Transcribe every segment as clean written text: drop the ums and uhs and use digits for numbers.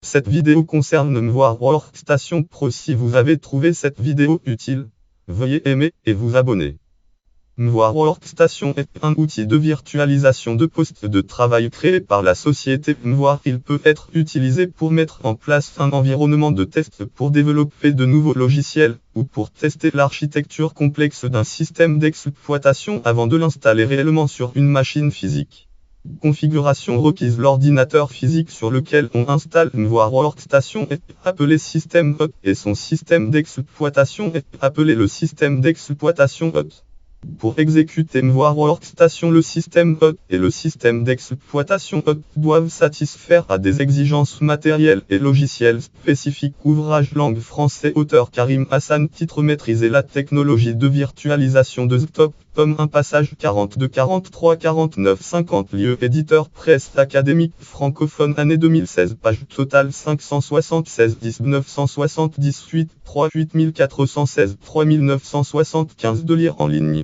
Cette vidéo concerne MVOR Workstation Pro. Si vous avez trouvé cette vidéo utile, veuillez aimer et vous abonner. MVOR Workstation est un outil de virtualisation de postes de travail créé par la société MVOR. Il peut être utilisé pour mettre en place un environnement de test pour développer de nouveaux logiciels, ou pour tester l'architecture complexe d'un système d'exploitation avant de l'installer réellement sur une machine physique. Configuration requise. L'ordinateur physique sur lequel on installe MVOR Workstation est appelé système hôte et son système d'exploitation est appelé le système d'exploitation hôte. Pour exécuter MVOR Workstation, le système hôte et le système d'exploitation hôte doivent satisfaire à des exigences matérielles et logicielles spécifiques. Ouvrage langue français, auteur Karim Hassan. Titre: maîtriser la technologie de virtualisation de desktop. Tome 1, passage 42, 43, 49, 50. Lieu: éditeur presse académique francophone. Année 2016. Page totale 576. 1978. 3 8416. 3975. De lire en ligne.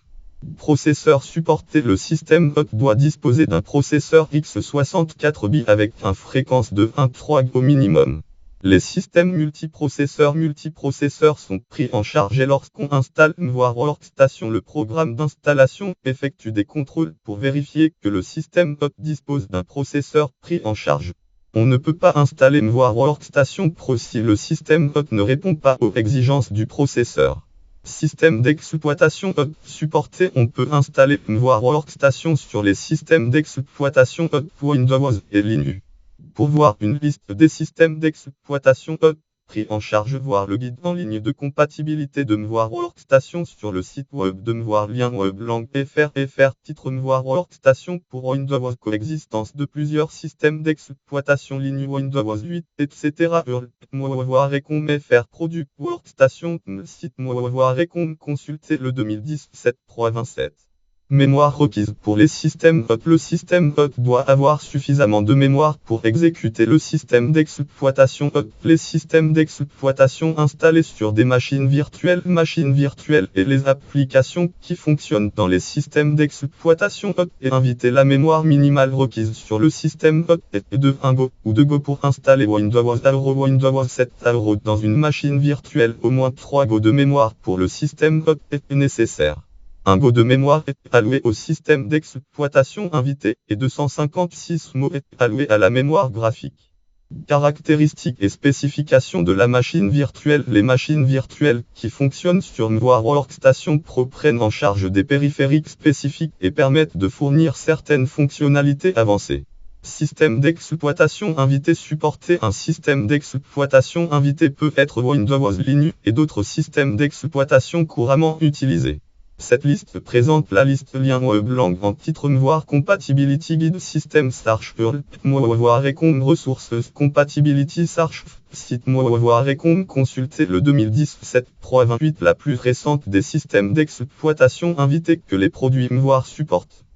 Processeur supporté. Le système hôte doit disposer d'un processeur x64 bits avec une fréquence de 1,3 GHz au minimum. Les systèmes multiprocesseurs sont pris en charge et lorsqu'on installe MVOR Workstation, le programme d'installation effectue des contrôles pour vérifier que le système hôte dispose d'un processeur pris en charge. On ne peut pas installer MVOR Workstation Pro si le système hôte ne répond pas aux exigences du processeur. Système d'exploitation hôte supporté. On peut installer MVOR Workstation sur les systèmes d'exploitation hôte Windows et Linux. Pour voir une liste des systèmes d'exploitation hôte pris en charge, voir le guide en ligne de compatibilité de MVOR Workstation sur le site web de MVOR. Lien web langue FR. Titre: MVOR Workstation pour Windows. Coexistence de plusieurs systèmes d'exploitation Linux, Windows 8, etc. MVOR FR. Product Workstation. Site MVOR. Consultez le 2017 327. Mémoire requise pour les systèmes hôtes. Le système hôte doit avoir suffisamment de mémoire pour exécuter le système d'exploitation hôte. Les systèmes d'exploitation installés sur des machines virtuelles et les applications qui fonctionnent dans les systèmes d'exploitation hôte et inviter la mémoire minimale requise sur le système hôte est de 1 Go ou 2 Go. Pour installer Windows 7 dans une machine virtuelle, au moins 3 Go de mémoire pour le système hôte est nécessaire. 1 Go de mémoire est alloué au système d'exploitation invité et 256 MO est alloué à la mémoire graphique. Caractéristiques et spécifications de la machine virtuelle. Les machines virtuelles qui fonctionnent sur MVOR Workstation Pro prennent en charge des périphériques spécifiques et permettent de fournir certaines fonctionnalités avancées. Système d'exploitation invité supporté. Un système d'exploitation invité peut être Windows, Linux et d'autres systèmes d'exploitation couramment utilisés. Cette liste présente la liste lien web langue en titre MVOR Compatibility Guide System Search MVOR Ressources Compatibility Search Site MVOR consultez le 2017 328. La plus récente des systèmes d'exploitation invités que les produits MVOR supportent.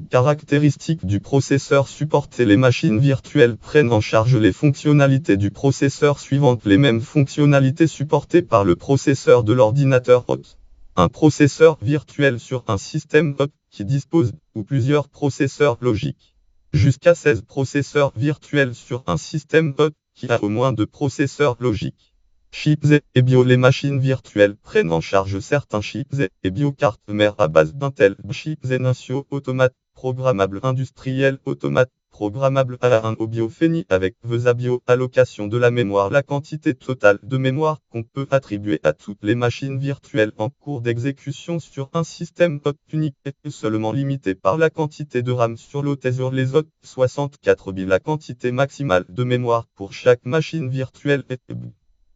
Caractéristiques du processeur supporté. Les machines virtuelles prennent en charge les fonctionnalités du processeur suivantes. Les mêmes fonctionnalités supportées par le processeur de l'ordinateur hôte. Un processeur virtuel sur un système hôte qui dispose ou plusieurs processeurs logiques. Jusqu'à 16 processeurs virtuels sur un système hôte qui a au moins 2 processeurs logiques. Chips et BIOS. Les machines virtuelles prennent en charge certains chips et BIOS cartes mères à base d'Intel. Chips Natio Automate programmable industriel automate programmable à un au BIOS avec VESA-BIOS. Allocation de la mémoire. La quantité totale de mémoire qu'on peut attribuer à toutes les machines virtuelles en cours d'exécution sur un système hôte unique est seulement limitée par la quantité de RAM sur l'hôte. Sur les hôtes 64 bits, la quantité maximale de mémoire pour chaque machine virtuelle est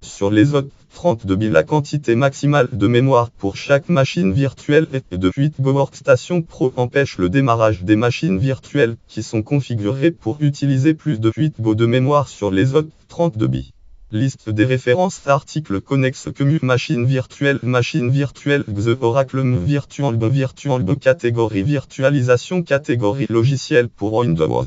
sur les hôtes 32 bits, la quantité maximale de mémoire pour chaque machine virtuelle est de 8 Go. Workstation Pro empêche le démarrage des machines virtuelles qui sont configurées pour utiliser plus de 8 Go de mémoire sur les hôtes 32 bits. Liste des références. Articles connexes. QEMU machine virtuelle XE Oracle Virtual catégorie virtualisation catégorie logiciel pour Windows.